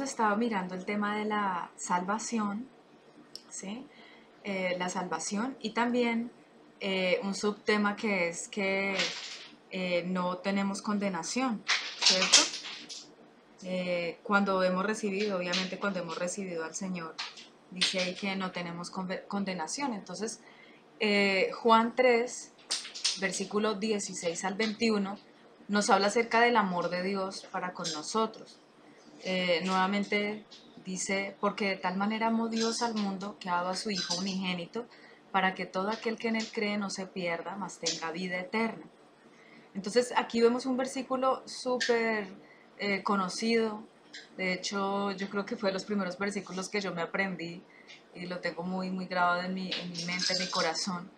Estaba mirando el tema de la salvación, ¿sí? La salvación y también un subtema que es que no tenemos condenación, ¿cierto? Cuando hemos recibido, obviamente cuando hemos recibido al Señor, dice ahí que no tenemos condenación. Entonces, Juan 3, versículo 16 al 21, nos habla acerca del amor de Dios para con nosotros. Nuevamente dice, porque de tal manera amó Dios al mundo que ha dado a su Hijo unigénito, para que todo aquel que en él cree no se pierda, mas tenga vida eterna. Entonces aquí vemos un versículo súper conocido. De hecho, yo creo que fue de los primeros versículos que yo me aprendí y lo tengo muy, muy grabado en mi mente, en mi corazón.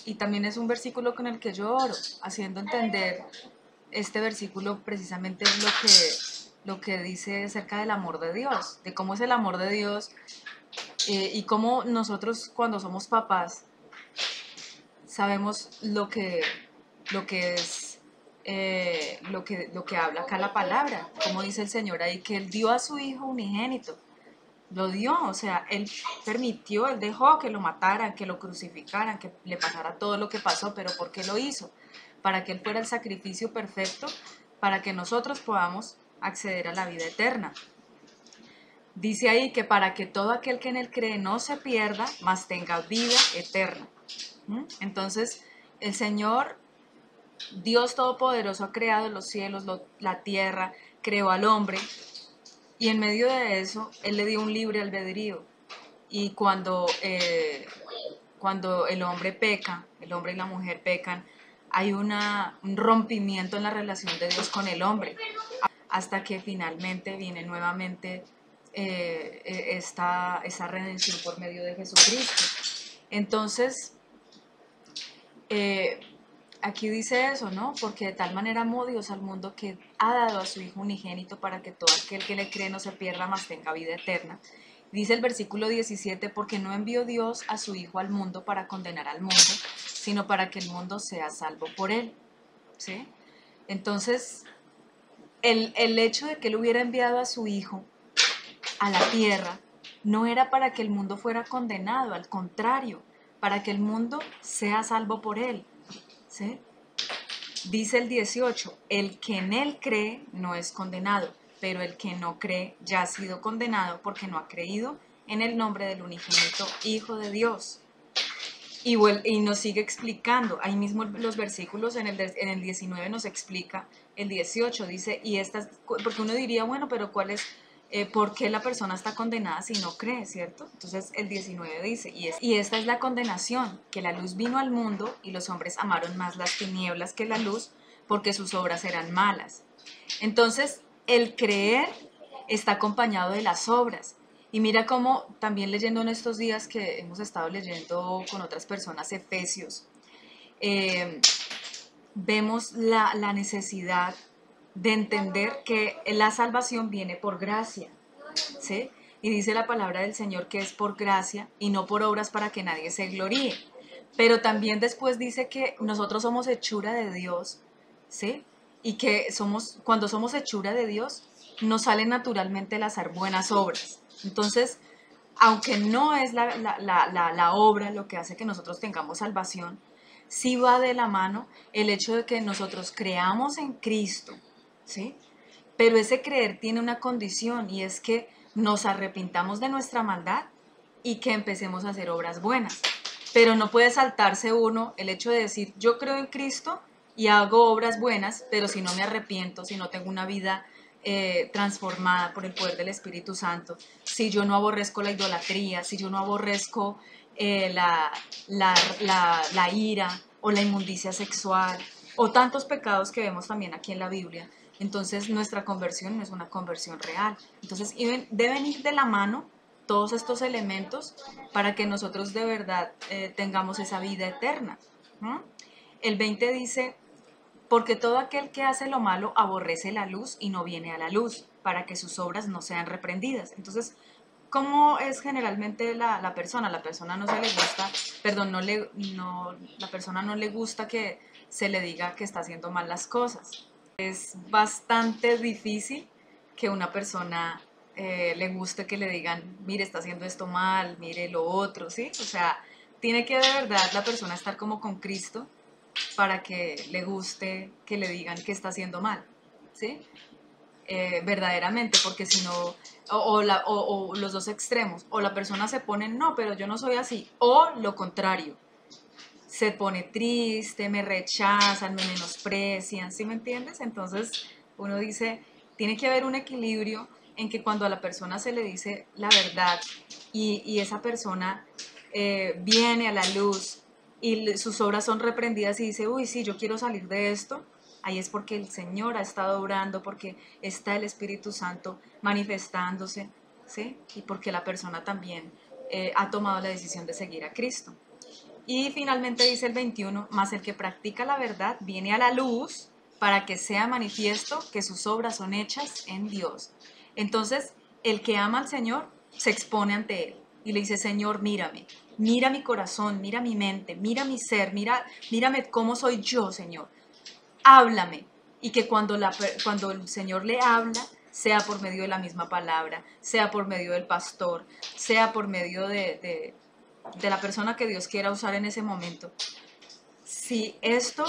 Y también es un versículo con el que yo oro, haciendo entender este versículo precisamente es lo que dice acerca del amor de Dios, de cómo es el amor de Dios y cómo nosotros cuando somos papás sabemos lo que es lo que habla acá la palabra, como dice el Señor ahí, que Él dio a su Hijo unigénito, lo dio, o sea, Él permitió, Él dejó que lo mataran, que lo crucificaran, que le pasara todo lo que pasó, pero ¿por qué lo hizo? Para que Él fuera el sacrificio perfecto, para que nosotros podamos acceder a la vida eterna. Dice ahí que para que todo aquel que en Él cree no se pierda, mas tenga vida eterna. Entonces, el Señor, Dios Todopoderoso, ha creado los cielos, la tierra, creó al hombre, y en medio de eso, Él le dio un libre albedrío. Y cuando el hombre peca, el hombre y la mujer pecan, hay un rompimiento en la relación de Dios con el hombre, hasta que finalmente viene nuevamente esa redención por medio de Jesucristo. Entonces, eh, aquí dice eso, ¿no? Porque de tal manera amó Dios al mundo que ha dado a su Hijo unigénito para que todo aquel que le cree no se pierda, mas tenga vida eterna. Dice el versículo 17, porque no envió Dios a su Hijo al mundo para condenar al mundo, sino para que el mundo sea salvo por él. ¿Sí? Entonces, el hecho de que él hubiera enviado a su Hijo a la tierra no era para que el mundo fuera condenado, al contrario, para que el mundo sea salvo por él. ¿Sí? Dice el 18, el que en él cree no es condenado, pero el que no cree ya ha sido condenado porque no ha creído en el nombre del unigénito Hijo de Dios. Y nos sigue explicando, ahí mismo los versículos en el 19 nos explica, el 18 dice, y estas, porque uno diría, bueno, pero ¿cuál es, por qué la persona está condenada si no cree, cierto? Entonces el 19 dice, y esta es la condenación, que la luz vino al mundo y los hombres amaron más las tinieblas que la luz, porque sus obras eran malas. Entonces, el creer está acompañado de las obras. Y mira cómo también leyendo en estos días que hemos estado leyendo con otras personas Efesios, eh, vemos la necesidad de entender que la salvación viene por gracia, ¿sí? Y dice la palabra del Señor que es por gracia y no por obras para que nadie se gloríe. Pero también después dice que nosotros somos hechura de Dios, ¿sí? Y que cuando somos hechura de Dios, nos salen naturalmente las buenas obras. Entonces, aunque no es la obra lo que hace que nosotros tengamos salvación, sí va de la mano el hecho de que nosotros creamos en Cristo, ¿sí? Pero ese creer tiene una condición y es que nos arrepintamos de nuestra maldad y que empecemos a hacer obras buenas. Pero no puede saltarse uno el hecho de decir, yo creo en Cristo y hago obras buenas, pero si no me arrepiento, si no tengo una vida transformada por el poder del Espíritu Santo, si yo no aborrezco la idolatría, si yo no aborrezco la ira o la inmundicia sexual o tantos pecados que vemos también aquí en la Biblia, entonces nuestra conversión no es una conversión real. Entonces deben ir de la mano todos estos elementos para que nosotros de verdad tengamos esa vida eterna. ¿No? El 20 dice, porque todo aquel que hace lo malo aborrece la luz y no viene a la luz, para que sus obras no sean reprendidas. Entonces, ¿cómo es generalmente la persona? La persona no se le gusta, perdón, la persona no le gusta que se le diga que está haciendo mal las cosas. Es bastante difícil que una persona le guste que le digan, mire, está haciendo esto mal, mire lo otro, ¿sí? O sea, tiene que de verdad la persona estar como con Cristo para que le guste que le digan que está haciendo mal, ¿sí? Verdaderamente, porque si no, o los dos extremos, o la persona se pone, no, pero yo no soy así, o lo contrario, se pone triste, me rechazan, me menosprecian, ¿sí me entiendes? Entonces uno dice, tiene que haber un equilibrio en que cuando a la persona se le dice la verdad y esa persona viene a la luz y sus obras son reprendidas y dice, uy, sí, yo quiero salir de esto, ahí es porque el Señor ha estado obrando, porque está el Espíritu Santo manifestándose, ¿sí? Y porque la persona también ha tomado la decisión de seguir a Cristo. Y finalmente dice el 21, mas el que practica la verdad viene a la luz para que sea manifiesto que sus obras son hechas en Dios. Entonces, el que ama al Señor se expone ante Él y le dice, Señor, mírame, mira mi corazón, mira mi mente, mira mi ser, mírame cómo soy yo, Señor. Háblame. Y que cuando el Señor le habla, sea por medio de la misma palabra, sea por medio del pastor, sea por medio de la persona que Dios quiera usar en ese momento. Si esto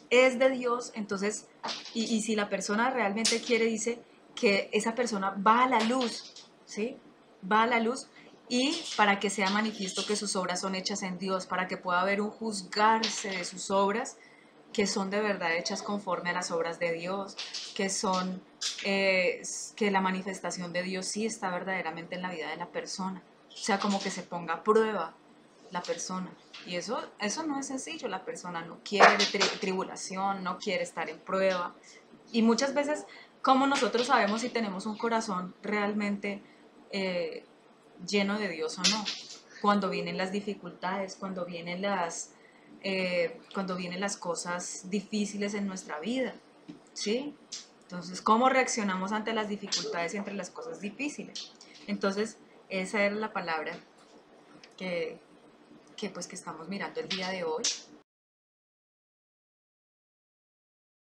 es de Dios, entonces, y si la persona realmente quiere, dice que esa persona va a la luz, ¿sí? Va a la luz y para que sea manifiesto que sus obras son hechas en Dios, para que pueda haber un juzgarse de sus obras que son de verdad hechas conforme a las obras de Dios, que son, que la manifestación de Dios sí está verdaderamente en la vida de la persona. O sea, como que se ponga a prueba la persona. Y eso no es sencillo, la persona no quiere tribulación, no quiere estar en prueba. Y muchas veces, ¿cómo nosotros sabemos si tenemos un corazón realmente eh, lleno de Dios o no? Cuando vienen las dificultades, cuando vienen las cosas difíciles en nuestra vida, ¿sí? Entonces, ¿cómo reaccionamos ante las dificultades y entre las cosas difíciles? Entonces, esa era la palabra que, que estamos mirando el día de hoy.